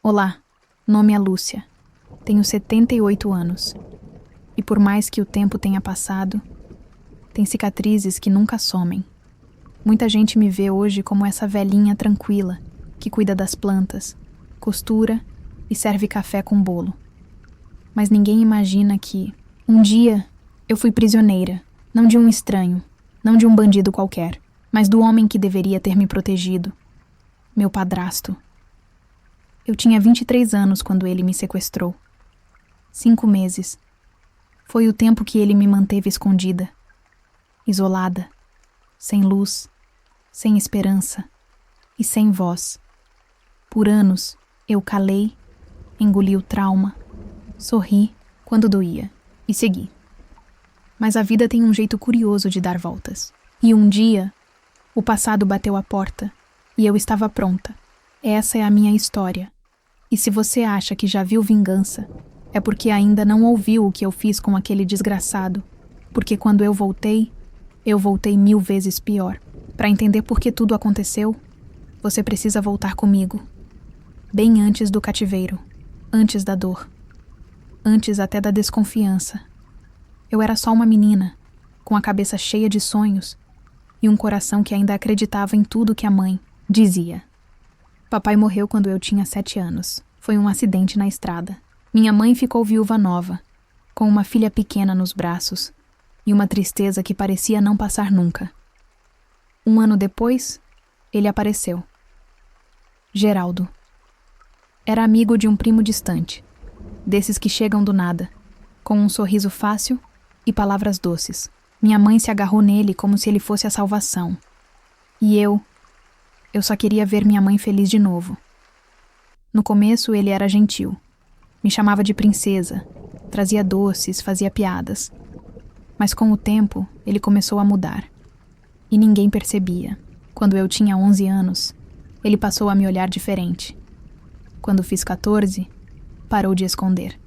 Olá, nome é Lúcia. Tenho 78 anos. E por mais que o tempo tenha passado, tem cicatrizes que nunca somem. Muita gente me vê hoje como essa velhinha tranquila, que cuida das plantas, costura e serve café com bolo. Mas ninguém imagina que, um dia, eu fui prisioneira, não de um estranho, não de um bandido qualquer, mas do homem que deveria ter me protegido, meu padrasto. Eu tinha 23 anos quando ele me sequestrou. 5 meses. Foi o tempo que ele me manteve escondida, isolada, sem luz, sem esperança e sem voz. Por anos, eu calei, engoli o trauma, sorri quando doía e segui. Mas a vida tem um jeito curioso de dar voltas. E um dia, o passado bateu a porta e eu estava pronta. Essa é a minha história. E se você acha que já viu vingança, é porque ainda não ouviu o que eu fiz com aquele desgraçado. Porque quando eu voltei 1000 vezes pior. Para entender por que tudo aconteceu, você precisa voltar comigo. Bem antes do cativeiro, antes da dor, antes até da desconfiança. Eu era só uma menina, com a cabeça cheia de sonhos e um coração que ainda acreditava em tudo que a mãe dizia. Papai morreu quando eu tinha 7 anos. Foi um acidente na estrada. Minha mãe ficou viúva nova, com uma filha pequena nos braços e uma tristeza que parecia não passar nunca. 1 ano depois, ele apareceu. Geraldo. Era amigo de um primo distante, desses que chegam do nada, com um sorriso fácil e palavras doces. Minha mãe se agarrou nele como se ele fosse a salvação. E eu só queria ver minha mãe feliz de novo. No começo ele era gentil. Me chamava de princesa, trazia doces, fazia piadas. Mas com o tempo, ele começou a mudar. E ninguém percebia. Quando eu tinha 11 anos, ele passou a me olhar diferente. Quando fiz 14, parou de esconder.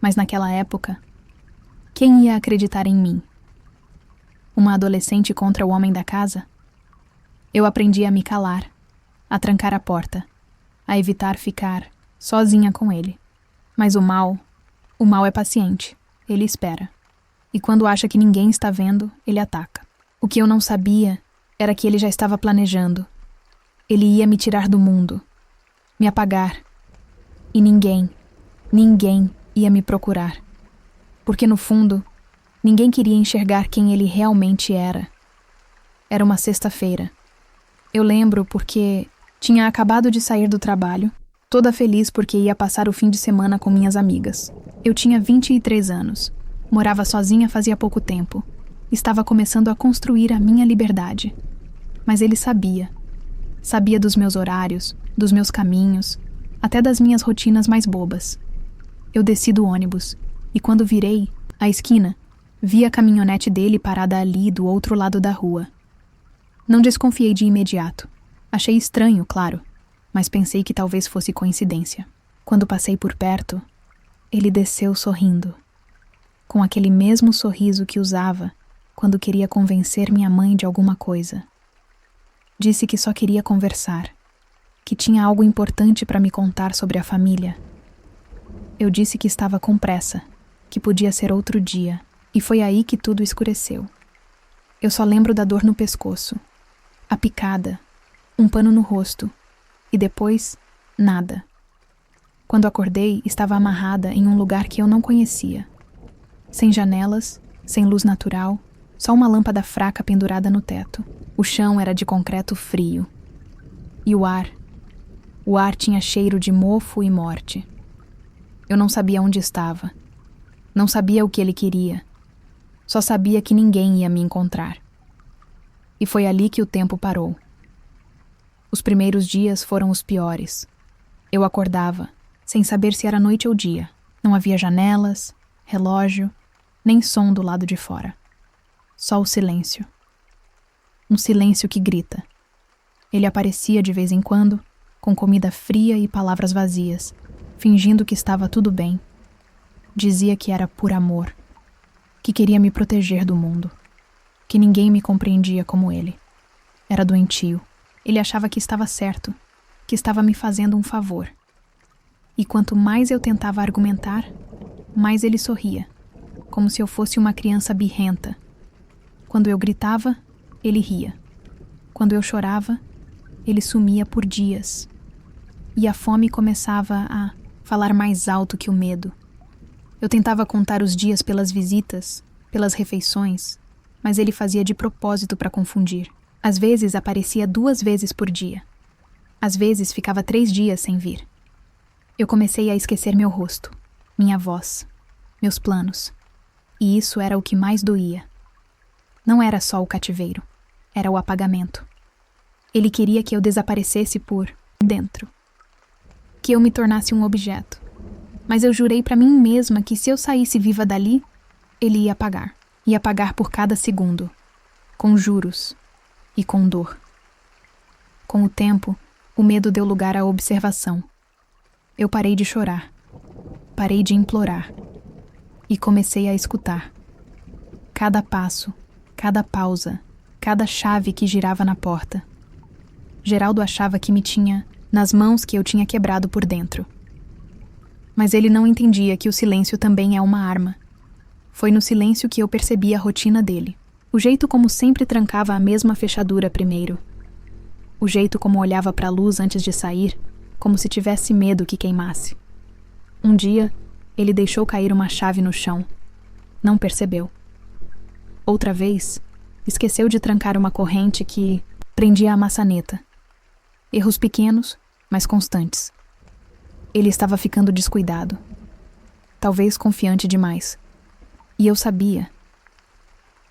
Mas naquela época, quem ia acreditar em mim? Uma adolescente contra o homem da casa? Eu aprendi a me calar, a trancar a porta, a evitar ficar sozinha com ele. Mas o mal é paciente, ele espera. E quando acha que ninguém está vendo, ele ataca. O que eu não sabia era que ele já estava planejando. Ele ia me tirar do mundo, me apagar. E ninguém ia me procurar. Porque no fundo, ninguém queria enxergar quem ele realmente era. Era uma sexta-feira. Eu lembro porque tinha acabado de sair do trabalho, toda feliz porque ia passar o fim de semana com minhas amigas. Eu tinha 23 anos, morava sozinha fazia pouco tempo, estava começando a construir a minha liberdade. Mas ele sabia dos meus horários, dos meus caminhos, até das minhas rotinas mais bobas. Eu desci do ônibus e quando virei a esquina, vi a caminhonete dele parada ali do outro lado da rua. Não desconfiei de imediato. Achei estranho, claro, mas pensei que talvez fosse coincidência. Quando passei por perto, ele desceu sorrindo, com aquele mesmo sorriso que usava quando queria convencer minha mãe de alguma coisa. Disse que só queria conversar, que tinha algo importante para me contar sobre a família. Eu disse que estava com pressa, que podia ser outro dia, e foi aí que tudo escureceu. Eu só lembro da dor no pescoço, a picada, um pano no rosto, e depois, nada. Quando acordei, estava amarrada em um lugar que eu não conhecia. Sem janelas, sem luz natural, só uma lâmpada fraca pendurada no teto. O chão era de concreto frio. E o ar tinha cheiro de mofo e morte. Eu não sabia onde estava. Não sabia o que ele queria. Só sabia que ninguém ia me encontrar. E foi ali que o tempo parou. Os primeiros dias foram os piores. Eu acordava, sem saber se era noite ou dia. Não havia janelas, relógio, nem som do lado de fora. Só o silêncio. Um silêncio que grita. Ele aparecia de vez em quando, com comida fria e palavras vazias, fingindo que estava tudo bem. Dizia que era por amor, que queria me proteger do mundo, que ninguém me compreendia como ele. Era doentio. Ele achava que estava certo, que estava me fazendo um favor. E quanto mais eu tentava argumentar, mais ele sorria, como se eu fosse uma criança birrenta. Quando eu gritava, ele ria. Quando eu chorava, ele sumia por dias. E a fome começava a falar mais alto que o medo. Eu tentava contar os dias pelas visitas, pelas refeições, mas ele fazia de propósito para confundir. Às vezes aparecia 2 vezes por dia. Às vezes ficava 3 dias sem vir. Eu comecei a esquecer meu rosto, minha voz, meus planos. E isso era o que mais doía. Não era só o cativeiro, era o apagamento. Ele queria que eu desaparecesse por dentro. Que eu me tornasse um objeto. Mas eu jurei para mim mesma que se eu saísse viva dali, ele ia pagar. Ia pagar por cada segundo, com juros e com dor. Com o tempo, o medo deu lugar à observação. Eu parei de chorar, parei de implorar e comecei a escutar. Cada passo, cada pausa, cada chave que girava na porta. Geraldo achava que me tinha nas mãos que eu tinha quebrado por dentro. Mas ele não entendia que o silêncio também é uma arma. Foi no silêncio que eu percebi a rotina dele. O jeito como sempre trancava a mesma fechadura primeiro. O jeito como olhava para a luz antes de sair, como se tivesse medo que queimasse. Um dia, ele deixou cair uma chave no chão. Não percebeu. Outra vez, esqueceu de trancar uma corrente que prendia a maçaneta. Erros pequenos, mas constantes. Ele estava ficando descuidado. Talvez confiante demais. E eu sabia.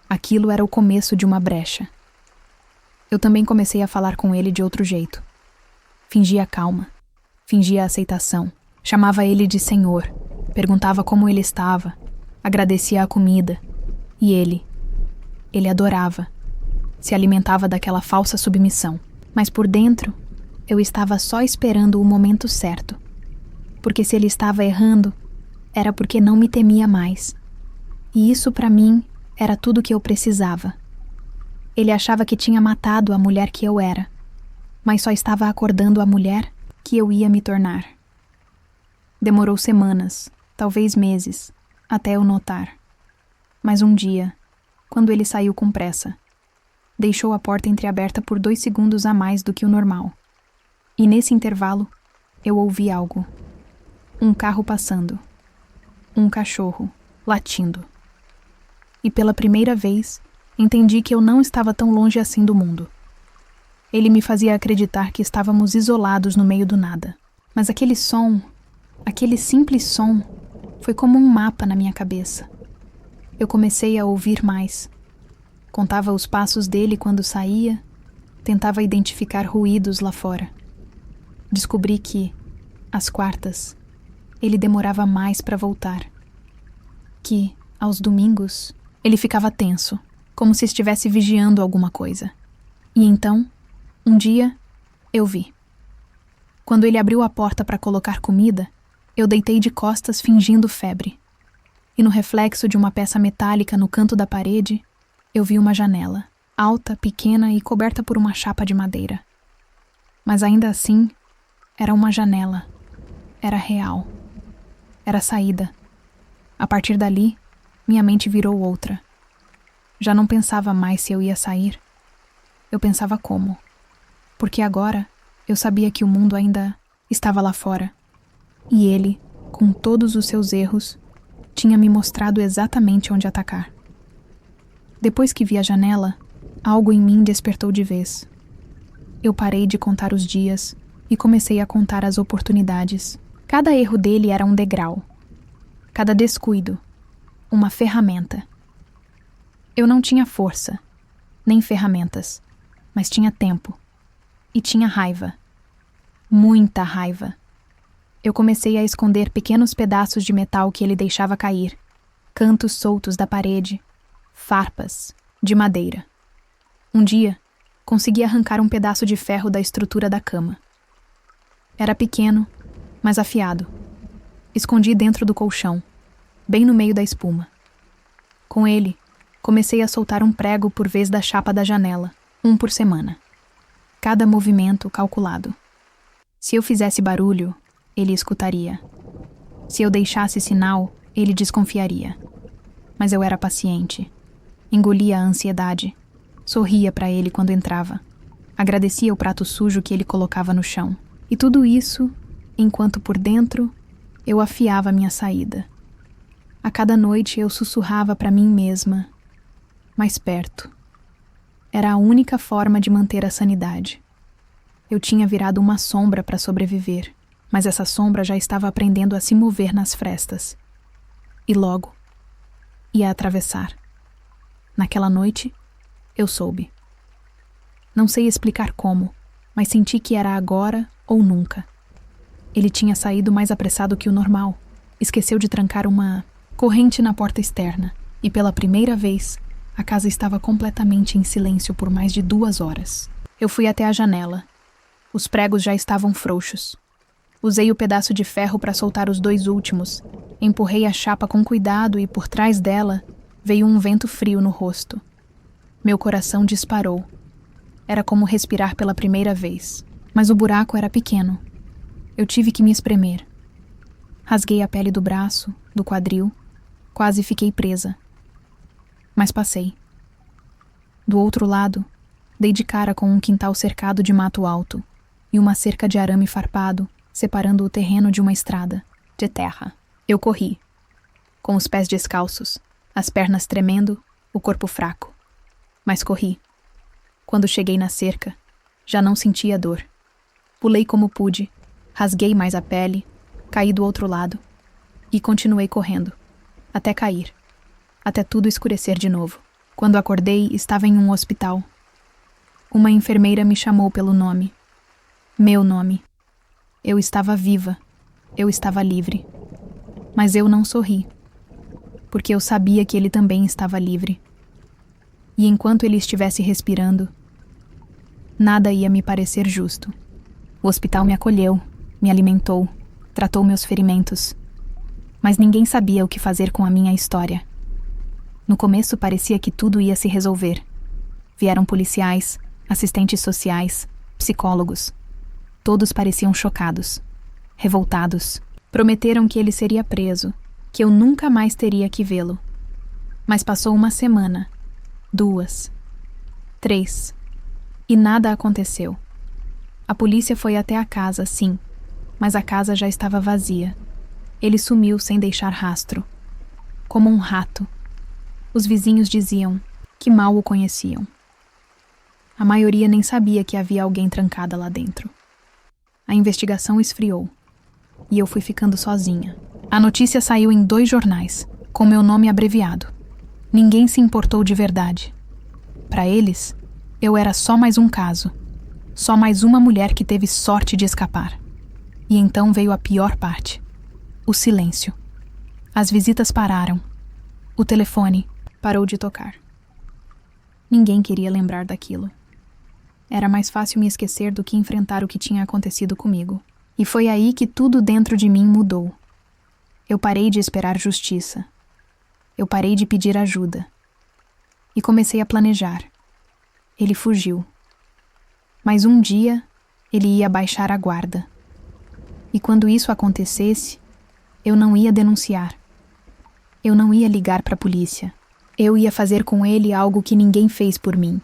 Aquilo era o começo de uma brecha. Eu também comecei a falar com ele de outro jeito. Fingia calma. Fingia aceitação. Chamava ele de senhor. Perguntava como ele estava. Agradecia a comida. E ele adorava. Se alimentava daquela falsa submissão. Mas por dentro, eu estava só esperando o momento certo. Porque se ele estava errando, era porque não me temia mais. E isso para mim era tudo que eu precisava. Ele achava que tinha matado a mulher que eu era, mas só estava acordando a mulher que eu ia me tornar. Demorou semanas, talvez meses, até eu notar. Mas um dia, quando ele saiu com pressa, deixou a porta entreaberta por 2 segundos a mais do que o normal. E nesse intervalo, eu ouvi algo. Um carro passando. Um cachorro latindo. E pela primeira vez, entendi que eu não estava tão longe assim do mundo. Ele me fazia acreditar que estávamos isolados no meio do nada. Mas aquele som, aquele simples som, foi como um mapa na minha cabeça. Eu comecei a ouvir mais. Contava os passos dele quando saía, tentava identificar ruídos lá fora. Descobri que, às quartas, ele demorava mais para voltar. Que, aos domingos, ele ficava tenso, como se estivesse vigiando alguma coisa. E então, um dia, eu vi. Quando ele abriu a porta para colocar comida, eu deitei de costas fingindo febre. E no reflexo de uma peça metálica no canto da parede, eu vi uma janela, alta, pequena e coberta por uma chapa de madeira. Mas ainda assim, era uma janela. Era real. Era saída. A partir dali, minha mente virou outra. Já não pensava mais se eu ia sair. Eu pensava como. Porque agora eu sabia que o mundo ainda estava lá fora. E ele, com todos os seus erros, tinha me mostrado exatamente onde atacar. Depois que vi a janela, algo em mim despertou de vez. Eu parei de contar os dias e comecei a contar as oportunidades. Cada erro dele era um degrau. Cada descuido, uma ferramenta. Eu não tinha força, nem ferramentas, mas tinha tempo. E tinha raiva. Muita raiva. Eu comecei a esconder pequenos pedaços de metal que ele deixava cair. Cantos soltos da parede. Farpas, de madeira. Um dia, consegui arrancar um pedaço de ferro da estrutura da cama. Era pequeno, mas afiado. Escondi dentro do colchão, bem no meio da espuma. Com ele, comecei a soltar um prego por vez da chapa da janela, 1 por semana. Cada movimento calculado. Se eu fizesse barulho, ele escutaria. Se eu deixasse sinal, ele desconfiaria. Mas eu era paciente. Engolia a ansiedade. Sorria para ele quando entrava. Agradecia o prato sujo que ele colocava no chão. E tudo isso, enquanto por dentro, eu afiava minha saída. A cada noite eu sussurrava para mim mesma, mais perto. Era a única forma de manter a sanidade. Eu tinha virado uma sombra para sobreviver, mas essa sombra já estava aprendendo a se mover nas frestas. E logo, ia atravessar. Naquela noite, eu soube. Não sei explicar como, mas senti que era agora ou nunca. Ele tinha saído mais apressado que o normal. Esqueceu de trancar uma corrente na porta externa, e pela primeira vez, a casa estava completamente em silêncio por mais de 2 horas. Eu fui até a janela. Os pregos já estavam frouxos. Usei o pedaço de ferro para soltar os 2 últimos. Empurrei a chapa com cuidado e por trás dela veio um vento frio no rosto. Meu coração disparou. Era como respirar pela primeira vez. Mas o buraco era pequeno. Eu tive que me espremer. Rasguei a pele do braço, do quadril. Quase fiquei presa. Mas passei. Do outro lado, dei de cara com um quintal cercado de mato alto e uma cerca de arame farpado separando o terreno de uma estrada de terra. Eu corri, com os pés descalços, as pernas tremendo, o corpo fraco. Mas corri. Quando cheguei na cerca, já não sentia dor. Pulei como pude, rasguei mais a pele, caí do outro lado e continuei correndo, até cair, até tudo escurecer de novo. Quando acordei, estava em um hospital. Uma enfermeira me chamou pelo nome. Meu nome. Eu estava viva. Eu estava livre. Mas eu não sorri, porque eu sabia que ele também estava livre. E enquanto ele estivesse respirando, nada ia me parecer justo. O hospital me acolheu, me alimentou, tratou meus ferimentos. Mas ninguém sabia o que fazer com a minha história. No começo parecia que tudo ia se resolver. Vieram policiais, assistentes sociais, psicólogos. Todos pareciam chocados, revoltados. Prometeram que ele seria preso, que eu nunca mais teria que vê-lo. Mas passou 1 semana, 2, 3, e nada aconteceu. A polícia foi até a casa, sim, mas a casa já estava vazia. Ele sumiu sem deixar rastro, como um rato. Os vizinhos diziam que mal o conheciam. A maioria nem sabia que havia alguém trancada lá dentro. A investigação esfriou, e eu fui ficando sozinha. A notícia saiu em 2 jornais, com meu nome abreviado. Ninguém se importou de verdade. Para eles, eu era só mais um caso, só mais uma mulher que teve sorte de escapar. E então veio a pior parte: o silêncio. As visitas pararam. O telefone parou de tocar. Ninguém queria lembrar daquilo. Era mais fácil me esquecer do que enfrentar o que tinha acontecido comigo. E foi aí que tudo dentro de mim mudou. Eu parei de esperar justiça. Eu parei de pedir ajuda. E comecei a planejar. Ele fugiu. Mas um dia, ele ia baixar a guarda. E quando isso acontecesse, eu não ia denunciar. Eu não ia ligar para a polícia. Eu ia fazer com ele algo que ninguém fez por mim.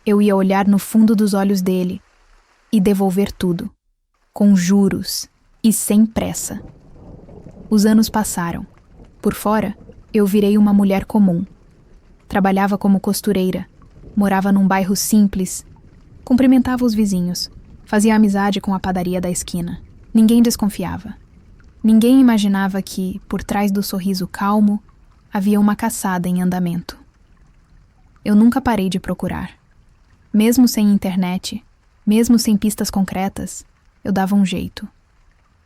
Eu ia olhar no fundo dos olhos dele e devolver tudo, com juros e sem pressa. Os anos passaram. Por fora, eu virei uma mulher comum. Trabalhava como costureira, morava num bairro simples, cumprimentava os vizinhos, fazia amizade com a padaria da esquina. Ninguém desconfiava. Ninguém imaginava que, por trás do sorriso calmo, havia uma caçada em andamento. Eu nunca parei de procurar. Mesmo sem internet, mesmo sem pistas concretas, eu dava um jeito.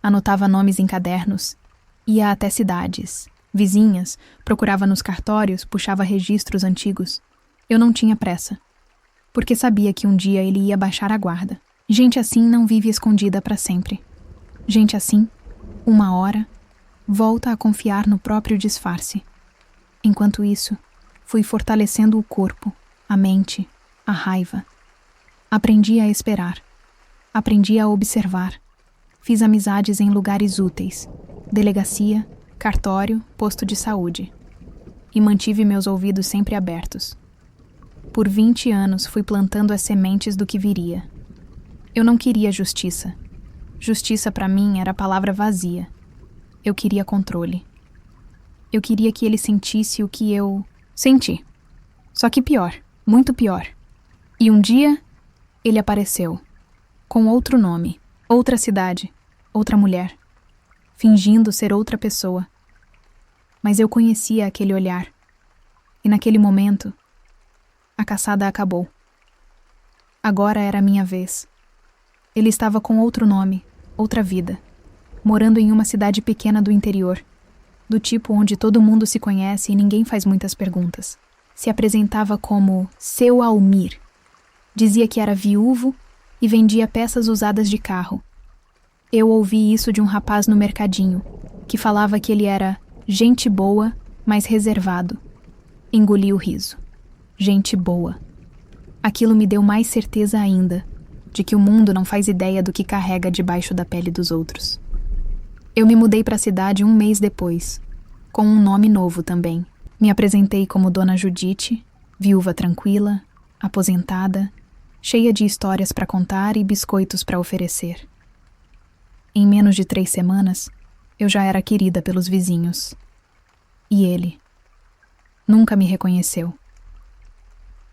Anotava nomes em cadernos, ia até cidades, vizinhas, procurava nos cartórios, puxava registros antigos. Eu não tinha pressa, porque sabia que um dia ele ia baixar a guarda. Gente assim não vive escondida para sempre. Gente assim, uma hora, volta a confiar no próprio disfarce. Enquanto isso, fui fortalecendo o corpo, a mente, a raiva. Aprendi a esperar. Aprendi a observar. Fiz amizades em lugares úteis, delegacia, cartório, posto de saúde. E mantive meus ouvidos sempre abertos. Por 20 anos fui plantando as sementes do que viria. Eu não queria justiça. Justiça para mim era palavra vazia. Eu queria controle. Eu queria que ele sentisse o que eu senti. Só que pior, muito pior. E um dia, ele apareceu. Com outro nome, outra cidade, outra mulher. Fingindo ser outra pessoa. Mas eu conhecia aquele olhar. E naquele momento, a caçada acabou. Agora era a minha vez. Ele estava com outro nome, outra vida. Morando em uma cidade pequena do interior. Do tipo onde todo mundo se conhece e ninguém faz muitas perguntas. Se apresentava como Seu Almir. Dizia que era viúvo e vendia peças usadas de carro. Eu ouvi isso de um rapaz no mercadinho, que falava que ele era gente boa, mas reservado. Engoli o riso. Gente boa. Aquilo me deu mais certeza ainda de que o mundo não faz ideia do que carrega debaixo da pele dos outros. Eu me mudei para a cidade 1 mês depois, com um nome novo também. Me apresentei como Dona Judite, viúva tranquila, aposentada, cheia de histórias para contar e biscoitos para oferecer. Em menos de 3 semanas, eu já era querida pelos vizinhos. E ele nunca me reconheceu.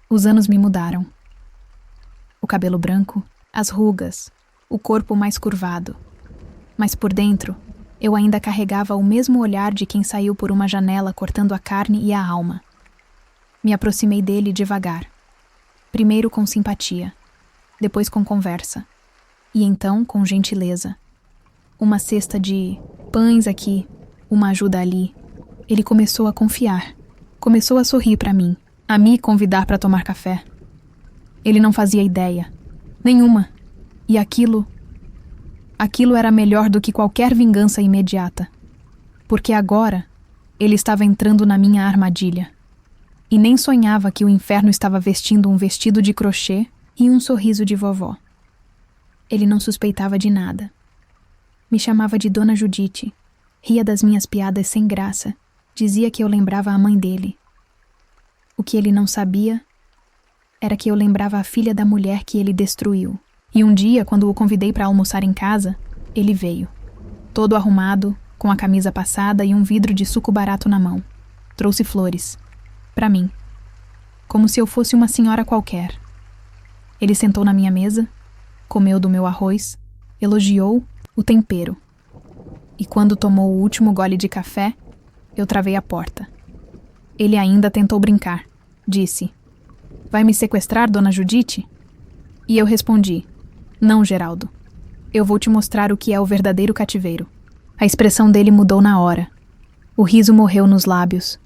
Os anos me mudaram. O cabelo branco, as rugas, o corpo mais curvado. Mas por dentro, eu ainda carregava o mesmo olhar de quem saiu por uma janela cortando a carne e a alma. Me aproximei dele devagar. Primeiro com simpatia, depois com conversa, e então com gentileza. Uma cesta de pães aqui, uma ajuda ali. Ele começou a confiar, começou a sorrir para mim, a me convidar para tomar café. Ele não fazia ideia, nenhuma, e aquilo era melhor do que qualquer vingança imediata, porque agora ele estava entrando na minha armadilha. E nem sonhava que o inferno estava vestindo um vestido de crochê e um sorriso de vovó. Ele não suspeitava de nada. Me chamava de Dona Judite, ria das minhas piadas sem graça, dizia que eu lembrava a mãe dele. O que ele não sabia era que eu lembrava a filha da mulher que ele destruiu. E um dia, quando o convidei para almoçar em casa, ele veio, todo arrumado, com a camisa passada e um vidro de suco barato na mão. Trouxe flores. Para mim, como se eu fosse uma senhora qualquer. Ele sentou na minha mesa, comeu do meu arroz, elogiou o tempero. E quando tomou o último gole de café, eu travei a porta. Ele ainda tentou brincar. Disse: "Vai me sequestrar, Dona Judite?" E eu respondi: "Não, Geraldo. Eu vou te mostrar o que é o verdadeiro cativeiro." A expressão dele mudou na hora. O riso morreu nos lábios.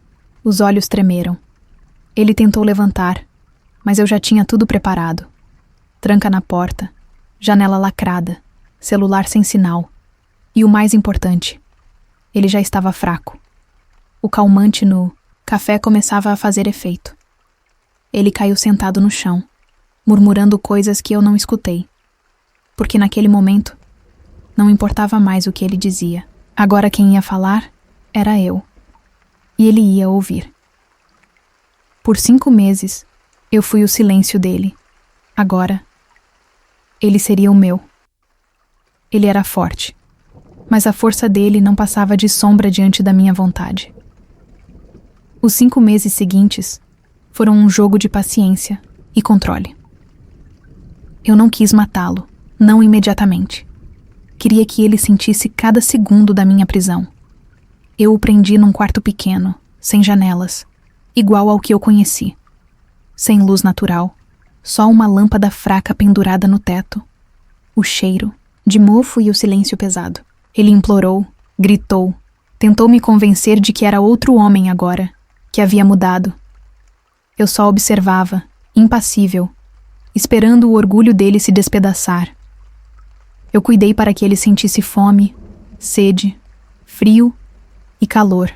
Os olhos tremeram. Ele tentou levantar, mas eu já tinha tudo preparado. Tranca na porta, janela lacrada, celular sem sinal. E o mais importante, ele já estava fraco. O calmante no café começava a fazer efeito. Ele caiu sentado no chão, murmurando coisas que eu não escutei. Porque naquele momento, não importava mais o que ele dizia. Agora quem ia falar era eu. E ele ia ouvir. Por 5 meses, eu fui o silêncio dele. Agora, ele seria o meu. Ele era forte, mas a força dele não passava de sombra diante da minha vontade. Os 5 meses seguintes foram um jogo de paciência e controle. Eu não quis matá-lo, não imediatamente. Queria que ele sentisse cada segundo da minha prisão. Eu o prendi num quarto pequeno, sem janelas, igual ao que eu conheci. Sem luz natural, só uma lâmpada fraca pendurada no teto. O cheiro, de mofo e o silêncio pesado. Ele implorou, gritou, tentou me convencer de que era outro homem agora, que havia mudado. Eu só observava, impassível, esperando o orgulho dele se despedaçar. Eu cuidei para que ele sentisse fome, sede, frio e calor.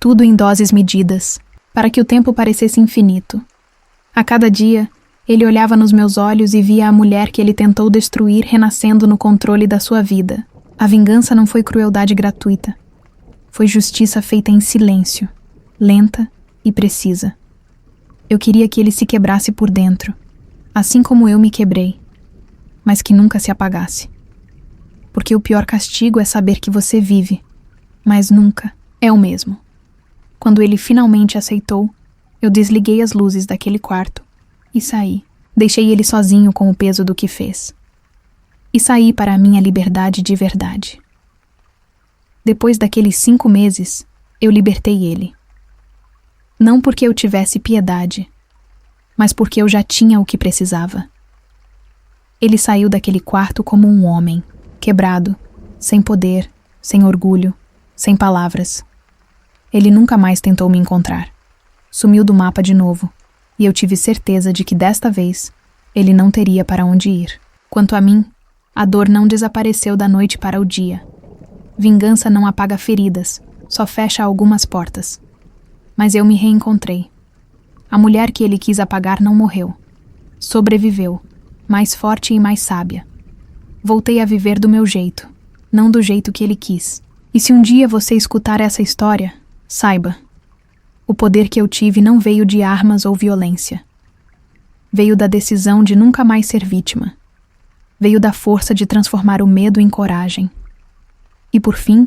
Tudo em doses medidas, para que o tempo parecesse infinito. A cada dia, Ele olhava nos meus olhos e via a mulher que ele tentou destruir renascendo no controle da sua vida. A vingança não foi crueldade gratuita. Foi justiça feita em silêncio, lenta e precisa. Eu queria que ele se quebrasse por dentro, assim como eu me quebrei, mas que nunca se apagasse. Porque o pior castigo é saber que você vive, mas nunca é o mesmo. Quando ele finalmente aceitou, eu desliguei as luzes daquele quarto e saí. Deixei ele sozinho com o peso do que fez. E saí para a minha liberdade de verdade. Depois daqueles 5 meses, eu libertei ele. Não porque eu tivesse piedade, mas porque eu já tinha o que precisava. Ele saiu daquele quarto como um homem, quebrado, sem poder, sem orgulho, sem palavras. Ele nunca mais tentou me encontrar. Sumiu do mapa de novo, e eu tive certeza de que desta vez ele não teria para onde ir. Quanto a mim, a dor não desapareceu da noite para o dia. Vingança não apaga feridas, só fecha algumas portas. Mas eu me reencontrei. A mulher que ele quis apagar não morreu. Sobreviveu, mais forte e mais sábia. Voltei a viver do meu jeito, não do jeito que ele quis. E se um dia você escutar essa história, saiba, o poder que eu tive não veio de armas ou violência. Veio da decisão de nunca mais ser vítima. Veio da força de transformar o medo em coragem. E, por fim,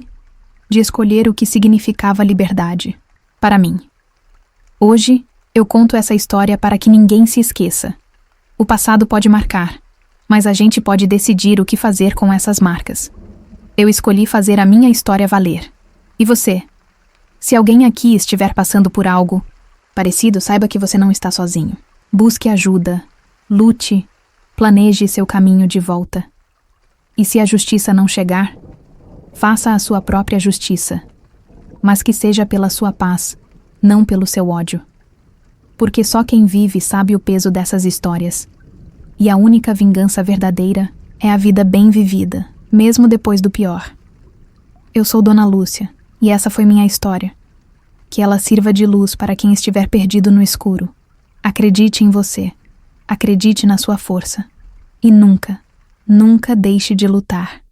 de escolher o que significava liberdade, para mim. Hoje, eu conto essa história para que ninguém se esqueça. O passado pode marcar, mas a gente pode decidir o que fazer com essas marcas. Eu escolhi fazer a minha história valer. E você? Se alguém aqui estiver passando por algo parecido, saiba que você não está sozinho. Busque ajuda, lute, planeje seu caminho de volta. E se a justiça não chegar, faça a sua própria justiça, mas que seja pela sua paz, não pelo seu ódio. Porque só quem vive sabe o peso dessas histórias. E a única vingança verdadeira é a vida bem vivida, mesmo depois do pior. Eu sou Dona Lúcia, e essa foi minha história. Que ela sirva de luz para quem estiver perdido no escuro. Acredite em você. Acredite na sua força. E nunca, nunca deixe de lutar.